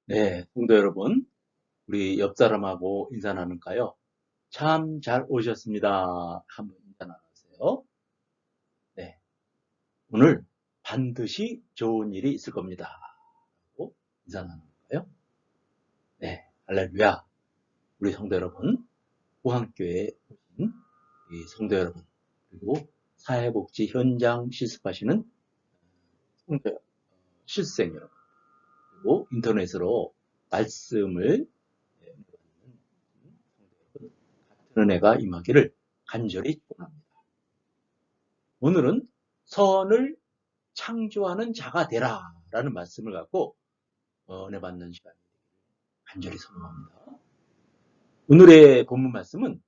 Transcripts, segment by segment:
네, 성도 여러분, 우리 옆 사람하고 인사 나눌까요? 참 잘 오셨습니다. 한번 인사 나누세요. 네, 오늘 반드시 좋은 일이 있을 겁니다. 하고 인사 나눌까요? 네, 할렐루야. 우리 성도 여러분, 포항교회에 오신 우리 성도 여러분, 그리고 사회복지 현장 실습하시는 성도, 실생 여러분, 그리고 인터넷으로 말씀을 은혜가 임하기를 간절히 축원합니다. 오늘은 선을 창조하는 자가 되라 라는 말씀을 갖고 은혜 받는 시간을 간절히 선포합니다. 오늘의 본문 말씀은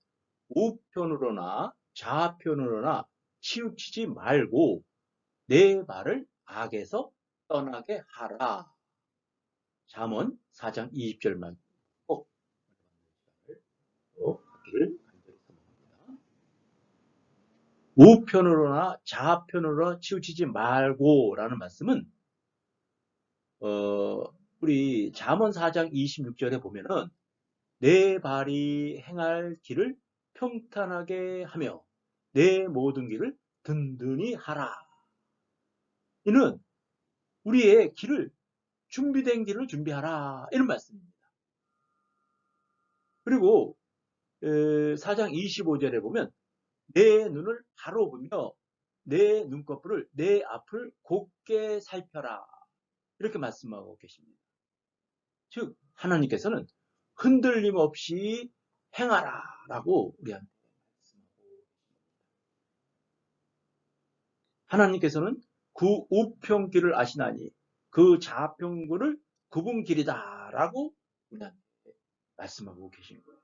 우편으로나 좌편으로나 치우치지 말고 내 발을 악에서 떠나게 하라. 잠언 4장 20절 말씀 꼭 받기를 간절히 선포합니다. 우편으로나 좌편으로 치우치지 말고라는 말씀은 우리 잠언 4장 26절에 보면은 내 발이 행할 길을 평탄하게 하며 내 모든 길을 든든히 하라. 이는 우리의 길을 준비된 길을 준비하라 이런 말씀입니다. 그리고 4장 25절에 보면 내 눈을 바로 보며 내 눈꺼풀을 내 앞을 곱게 살펴라 이렇게 말씀하고 계십니다. 즉 하나님께서는 흔들림 없이 행하라 라고 우리한테 말씀하고 하나님께서는 그 우편길을 아시나니 그 좌편길을 굽은 길이다 라고 우리한테 말씀하고 계신 거예요.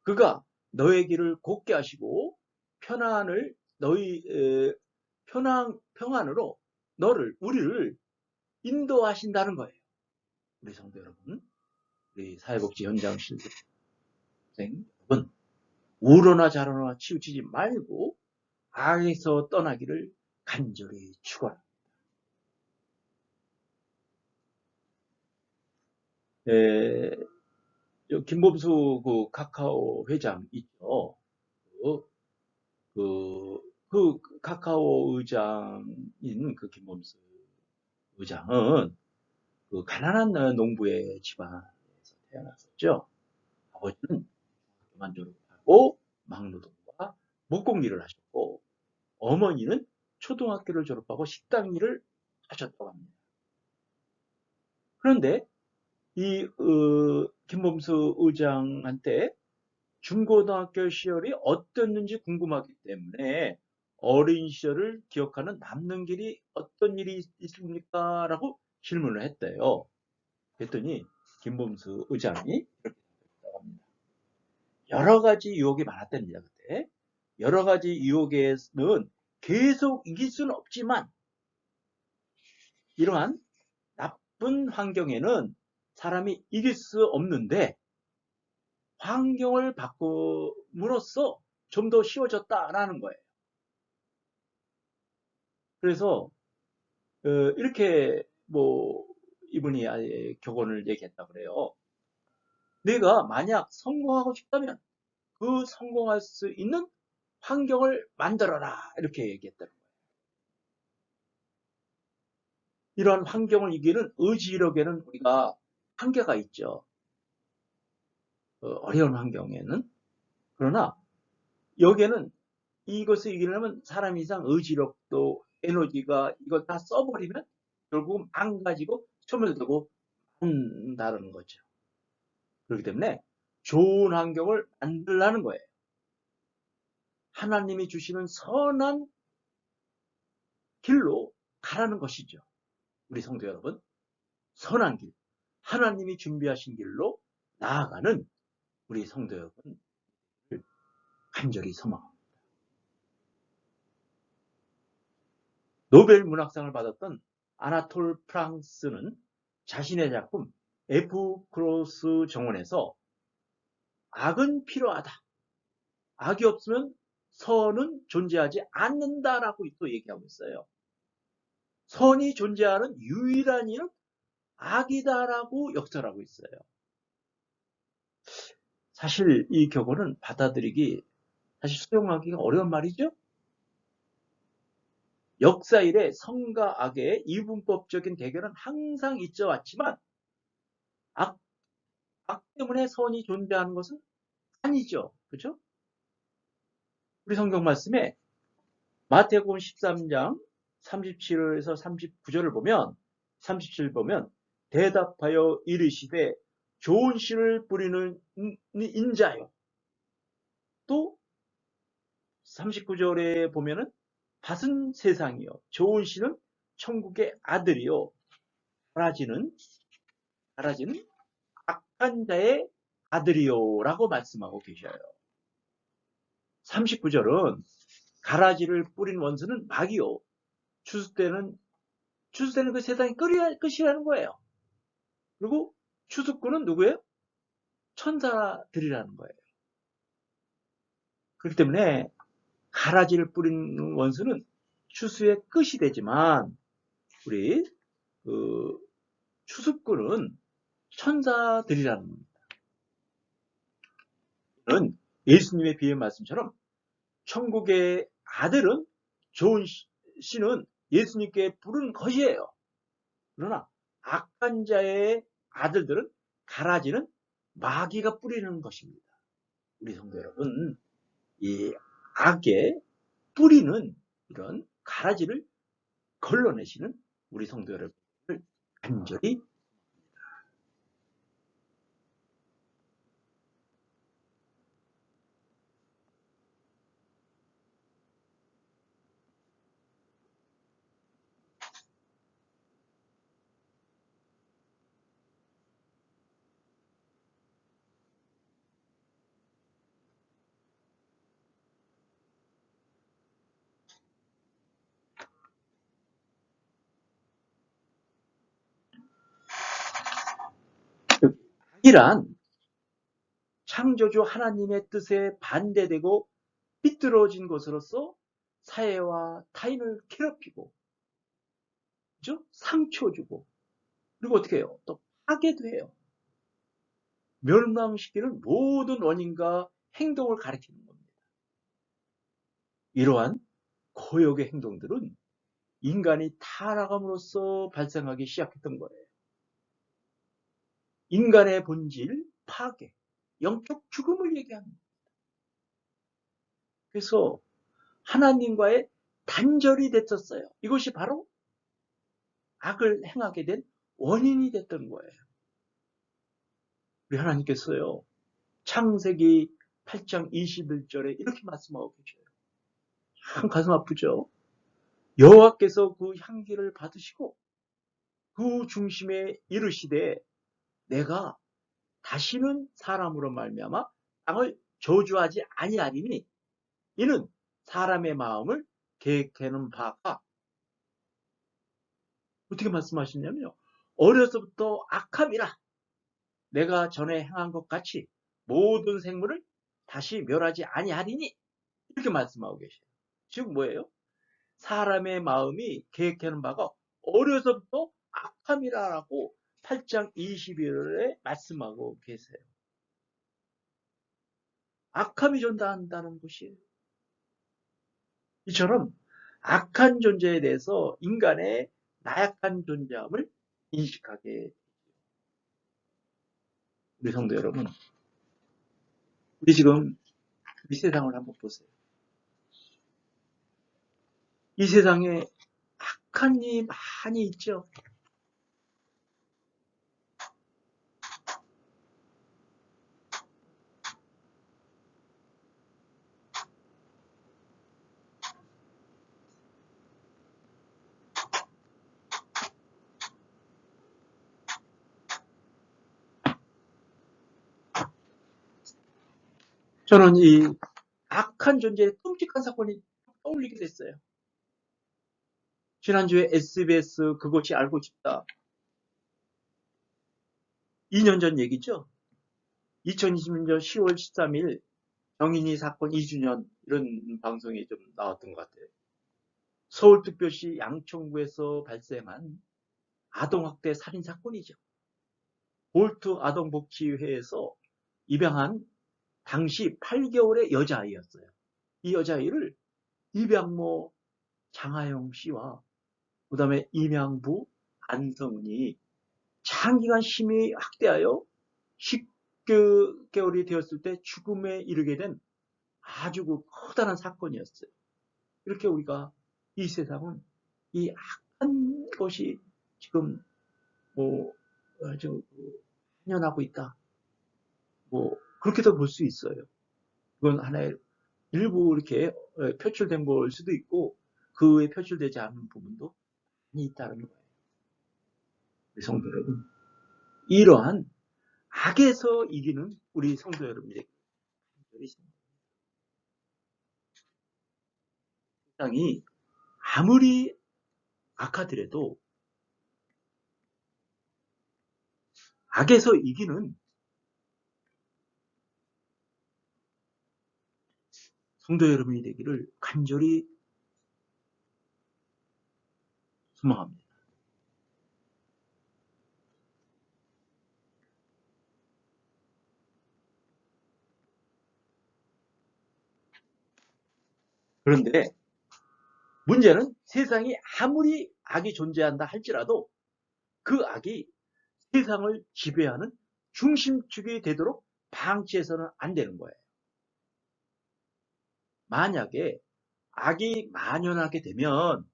그가 너의 길을 곱게 하시고 평안으로 우리를 인도하신다는 거예요. 우리 성도 여러분, 우리 사회복지 현장 실생 여러분, 우러나 좌러나 치우치지 말고 악에서 떠나기를 간절히 축원합니다. 김범수 그 카카오 회장 있죠. 그 카카오 의장인 그 김범수 의장은 그 가난한 농부의 집안에서 태어났었죠. 아버지는 중학교만 졸업하고 막노동과 목공 일을 하셨고 어머니는 초등학교를 졸업하고 식당 일을 하셨다고 합니다. 그런데 이 김범수 의장한테 중고등학교 시절이 어땠는지 궁금하기 때문에 어린 시절을 기억하는 남는 길이 어떤 일이 있습니까? 라고 질문을 했대요. 그랬더니 김범수 의장이 이렇게 답했다고 합니다. 여러 가지 유혹이 많았답니다. 그때. 여러 가지 유혹에는 계속 이길 수는 없지만 이러한 나쁜 환경에는 사람이 이길 수 없는데 환경을 바꿈으로써 좀 더 쉬워졌다라는 거예요. 그래서 이렇게 이분이 아예 격언을 얘기했다 그래요. 내가 만약 성공하고 싶다면 그 성공할 수 있는 환경을 만들어라 이렇게 얘기했다는 거예요. 이러한 환경을 이기는 의지력에는 우리가 한계가 있죠. 어려운 환경에는. 그러나 여기에는 이것을 이기려면 사람 이상 의지력도 에너지가 이걸 다 써버리면 결국은 망가지고 소멸되고 한다는 거죠. 그렇기 때문에 좋은 환경을 만들라는 거예요. 하나님이 주시는 선한 길로 가라는 것이죠. 우리 성도 여러분, 선한 길, 하나님이 준비하신 길로 나아가는 우리 성도 여러분을 간절히 소망합니다. 노벨 문학상을 받았던 아나톨 프랑스는 자신의 작품 F 크로스 정원에서 악은 필요하다. 악이 없으면 선은 존재하지 않는다라고 또 얘기하고 있어요. 선이 존재하는 유일한 이유는 악이다라고 역설하고 있어요. 사실 이 격언은 받아들이기, 사실 수용하기가 어려운 말이죠. 역사 이래 성과 악의 이분법적인 대결은 항상 있어 왔지만 악 때문에 선이 존재하는 것은 아니죠. 그죠? 우리 성경 말씀에 마태복음 13장 37에서 39절을 보면 37 보면 대답하여 이르시되 좋은 씨를 뿌리는 인자요. 또 39절에 보면은 밭은 세상이요. 좋은 씨는 천국의 아들이요. 가라지는 악한 자의 아들이요. 라고 말씀하고 계셔요. 39절은 가라지를 뿌린 원수는 마귀요. 추수때는 그 세상이 끝이라는 거예요. 그리고 추수꾼은 누구예요? 천사들이라는 거예요. 그렇기 때문에 가라지를 뿌리는 원수는 추수의 끝이 되지만 우리 그 추수꾼은 천사들이라는 겁니다. 이는 예수님의 비유 말씀처럼 천국의 아들은 좋은 씨는 예수님께 부른 것이에요. 그러나 악한 자의 아들들은 가라지는 마귀가 뿌리는 것입니다. 우리 성도 여러분, 이 악의 뿌리는 이런 가라지를 걸러내시는 우리 성도 여러분을 간절히 악이란 창조주 하나님의 뜻에 반대되고 삐뚤어진 것으로서 사회와 타인을 괴롭히고, 그죠? 상처 주고, 그리고 어떻게 해요? 또 파괴도 해요. 멸망시키는 모든 원인과 행동을 가리키는 겁니다. 이러한 고역의 행동들은 인간이 타락함으로써 발생하기 시작했던 거예요. 인간의 본질, 파괴, 영적 죽음을 얘기합니다. 그래서 하나님과의 단절이 됐었어요. 이것이 바로 악을 행하게 된 원인이 됐던 거예요. 우리 하나님께서요, 창세기 8장 21절에 이렇게 말씀하고 계셔요. 참 가슴 아프죠? 여호와께서 그 향기를 받으시고 그 중심에 이르시되 내가 다시는 사람으로 말미암아 땅을 저주하지 아니하리니 이는 사람의 마음을 계획하는 바가, 어떻게 말씀하시냐면요, 어려서부터 악함이라 내가 전에 행한 것 같이 모든 생물을 다시 멸하지 아니하리니, 이렇게 말씀하고 계셔요. 즉 뭐예요? 사람의 마음이 계획하는 바가 어려서부터 악함이라고 8장 21절에 말씀하고 계세요. 악함이 존재한다는 것이에요. 이처럼 악한 존재에 대해서 인간의 나약한 존재함을 인식하게. 우리 성도 여러분, 우리 지금 이 세상을 한번 보세요. 이 세상에 악한 일이 많이 있죠. 저는 이 악한 존재의 끔찍한 사건이 떠올리게 됐어요. 지난주에 SBS 그것이 알고 싶다. 2년 전 얘기죠. 2020년 10월 13일 정인이 사건 2주년, 이런 방송이 좀 나왔던 것 같아요. 서울특별시 양천구에서 발생한 아동학대 살인 사건이죠. 볼트 아동복지회에서 입양한 당시 8개월의 여자아이였어요. 이 여자아이를 입양모 장하영 씨와 그 다음에 임양부 안성은이 장기간 심히 학대하여 10개월이 되었을 때 죽음에 이르게 된 아주 커다란 사건이었어요. 이렇게 우리가 이 세상은 이 악한 것이 지금 아주 한연하고 있다. 그렇게도 볼 수 있어요. 그건 하나의 일부 이렇게 표출된 걸 수도 있고 그 외에 표출되지 않은 부분도 많이 있다는 거예요. 우리 성도 여러분, 이러한 악에서 이기는 우리 성도 여러분들에게 세상이 아무리 악하더라도 악에서 이기는 성도 여러분이 되기를 간절히 소망합니다. 그런데 문제는 세상이 아무리 악이 존재한다 할지라도 그 악이 세상을 지배하는 중심축이 되도록 방치해서는 안 되는 거예요. 만약에 악이 만연하게 되면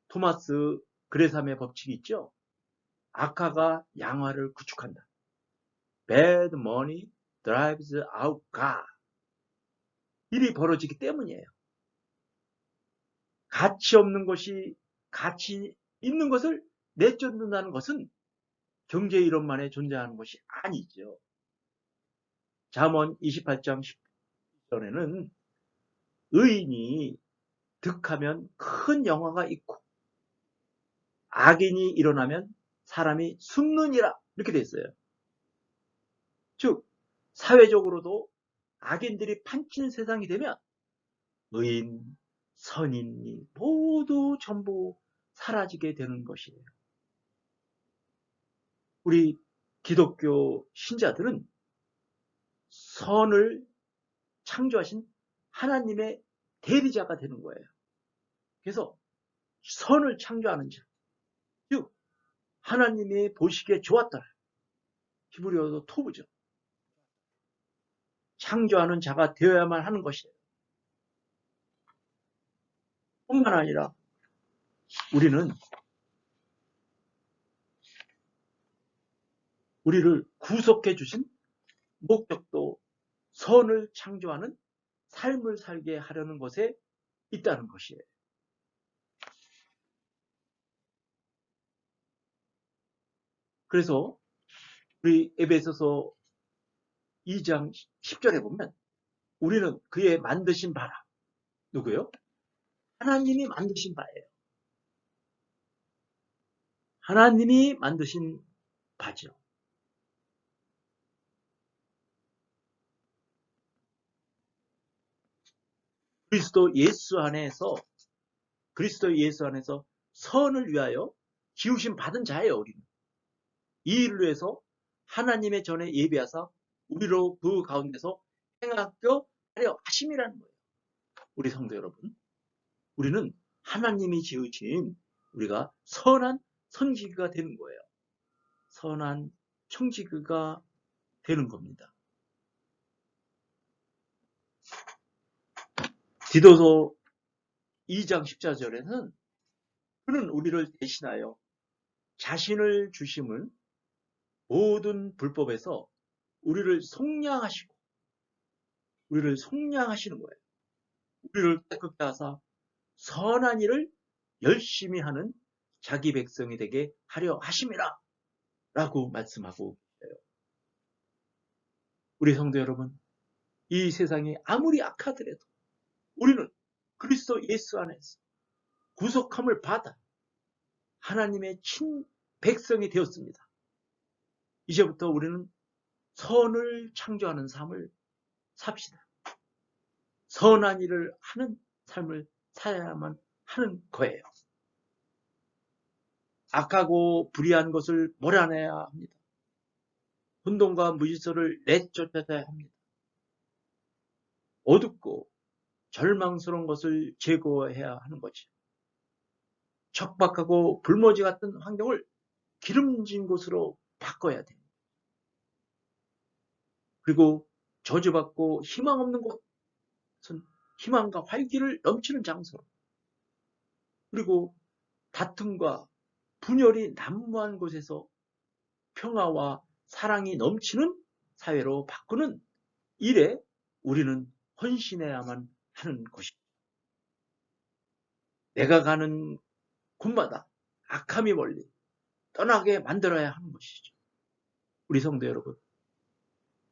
토마스 그레삼의 법칙이 있죠. 악화가 양화를 구축한다. Bad money drives out God. 일이 벌어지기 때문이에요. 가치 없는 것이 가치 있는 것을 내쫓는다는 것은 경제 이론만에 존재하는 것이 아니죠. 잠언 28장 10절에는 의인이 득하면 큰 영화가 있고 악인이 일어나면 사람이 숨느니라 이렇게 돼 있어요. 즉 사회적으로도 악인들이 판치는 세상이 되면 의인, 선인이 모두 전부 사라지게 되는 것이에요. 우리 기독교 신자들은 선을 창조하신 하나님의 대리자가 되는 거예요. 그래서 선을 창조하는 자, 즉 하나님이 보시기에 좋았더라. 히브리어도 토브죠. 창조하는 자가 되어야만 하는 것이에요. 뿐만 아니라 우리를 구속해 주신 목적도 선을 창조하는 삶을 살게 하려는 것에 있다는 것이에요. 그래서 우리 에베소서 2장 10절에 보면 우리는 그의 만드신 바라. 누구요? 하나님이 만드신 바예요. 하나님이 만드신 바죠. 그리스도 예수 안에서 선을 위하여 지으심 받은 자예요. 우리는. 이 일을 위해서 하나님의 전에 예비하사 우리로 그 가운데서 행하여 하려 하심이라는 거예요. 우리 성도 여러분, 우리는 하나님이 지으신 우리가 선한 선지기가 되는 거예요. 선한 청지기가 되는 겁니다. 디도서 2장 14절에는 그는 우리를 대신하여 자신을 주심을 모든 불법에서 우리를 속량하시고 우리를 속량하시는 거예요. 우리를 깨끗게 하사 선한 일을 열심히 하는 자기 백성이 되게 하려 하심이라 라고 말씀하고 계세요. 우리 성도 여러분, 이 세상이 아무리 악하더라도 우리는 그리스도 예수 안에서 구속함을 받아 하나님의 친 백성이 되었습니다. 이제부터 우리는 선을 창조하는 삶을 삽시다. 선한 일을 하는 삶을 살아야만 하는 거예요. 악하고 불의한 것을 몰아내야 합니다. 혼돈과 무질서를 내쫓아야 합니다. 어둡고 절망스러운 것을 제거해야 하는 거지. 척박하고 불모지 같은 환경을 기름진 곳으로 바꿔야 됩니다. 그리고 저주받고 희망 없는 곳은 희망과 활기를 넘치는 장소로, 그리고 다툼과 분열이 난무한 곳에서 평화와 사랑이 넘치는 사회로 바꾸는 일에 우리는 헌신해야만 하는 것입니다. 내가 가는 곳마다 악함이 멀리 떠나게 만들어야 하는 것이죠. 우리 성도 여러분,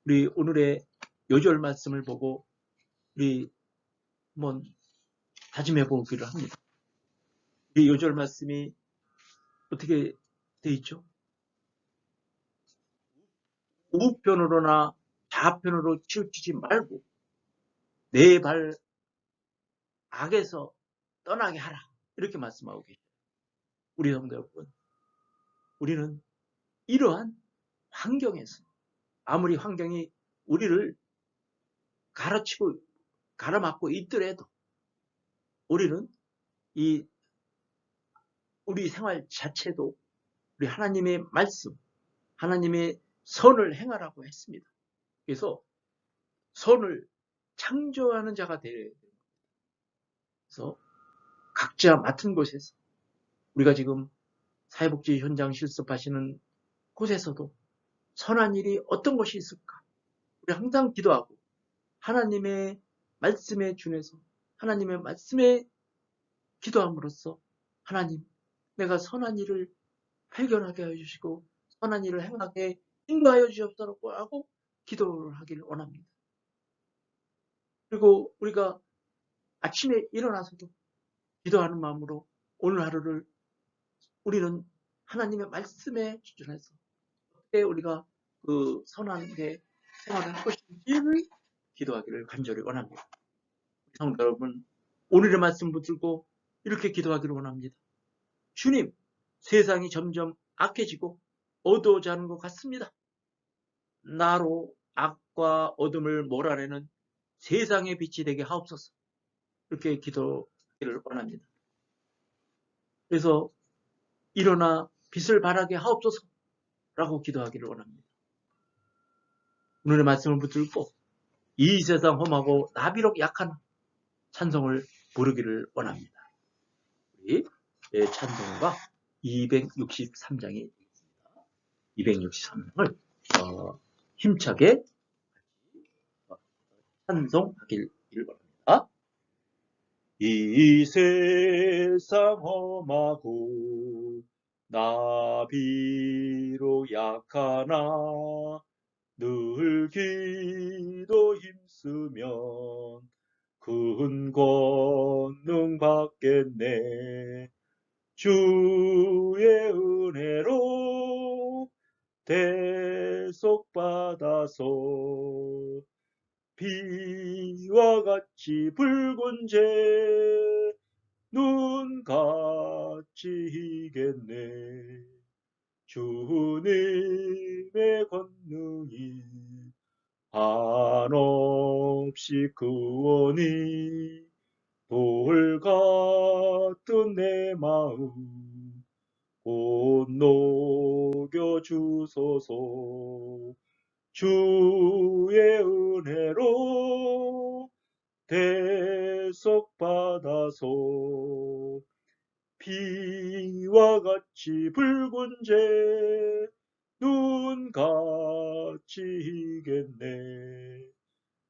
우리 오늘의 요절 말씀을 보고 우리 한번 다짐해 보기를 합니다. 이 요절 말씀이 어떻게 돼 있죠? 우편으로나 좌편으로 치우치지 말고 내 발 악에서 떠나게 하라, 이렇게 말씀하고 계십니다. 우리 성도 여러분, 우리는 이러한 환경에서, 아무리 환경이 우리를 가로치고 가로막고 있더라도 우리는 우리 생활 자체도 우리 하나님의 말씀, 하나님의 선을 행하라고 했습니다. 그래서 선을 창조하는 자가 되어야 돼요. 그래서 각자 맡은 곳에서, 우리가 지금 사회복지 현장 실습하시는 곳에서도 선한 일이 어떤 것이 있을까? 우리 항상 기도하고 하나님의 말씀에 준해서 하나님의 말씀에 기도함으로써 하나님, 내가 선한 일을 발견하게 해주시고 선한 일을 행하게 인도하여 주옵소서 하고 기도를 하기를 원합니다. 그리고 우리가 아침에 일어나서도 기도하는 마음으로 오늘 하루를 우리는 하나님의 말씀에 주준해서 어떻게 우리가 그 선하게 생활을 할 것인지를 기도하기를 간절히 원합니다. 성도 여러분, 오늘의 말씀 붙들고 이렇게 기도하기를 원합니다. 주님, 세상이 점점 악해지고 어두워져 가는 것 같습니다. 나로 악과 어둠을 몰아내는 세상의 빛이 되게 하옵소서. 이렇게 기도하기를 원합니다. 그래서 일어나 빛을 발하게 하옵소서 라고 기도하기를 원합니다. 오늘의 말씀을 붙들고 이 세상 험하고 나비록 약한 찬송을 부르기를 원합니다. 우리 찬송가 263장이 있습니다. 263장을 힘차게 찬송하기를 원합니다. 이 세상 험하고 나비로 약하나 늘 기도 힘쓰면 큰 권능 받겠네. 주의 은혜로 대속받아서 비와 같이 붉은 재 눈같이 희겠네. 주님의 권능이 한없이 구원이 돌 같은 내 마음 곧 녹여주소서. 주의 은혜로 대속받아서 비와 같이 붉은 재 눈같이 희겠네.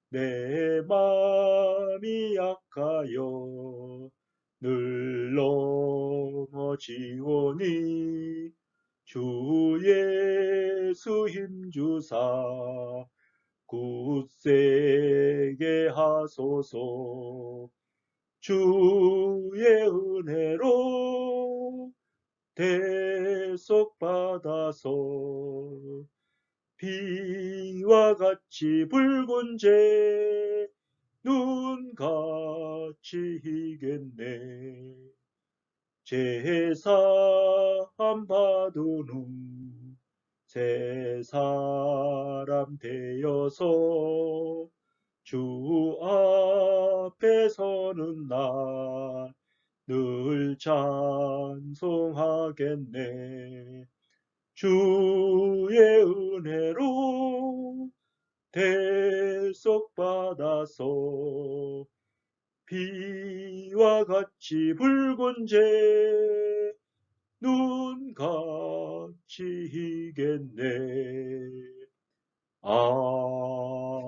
내 맘이 약하여 늘 넘어지오니 주 예수 힘주사 굳세게 하소서. 주의 은혜로 대속받아서 비와 같이 붉은 재 눈같이 희겠네. 제사 받은 후 새 사람 되어서 주 앞에 서는 날 늘 찬송하겠네. 주의 은혜로 대속받아서 비와 같이 붉은 재 눈같이 희겠네. 아멘.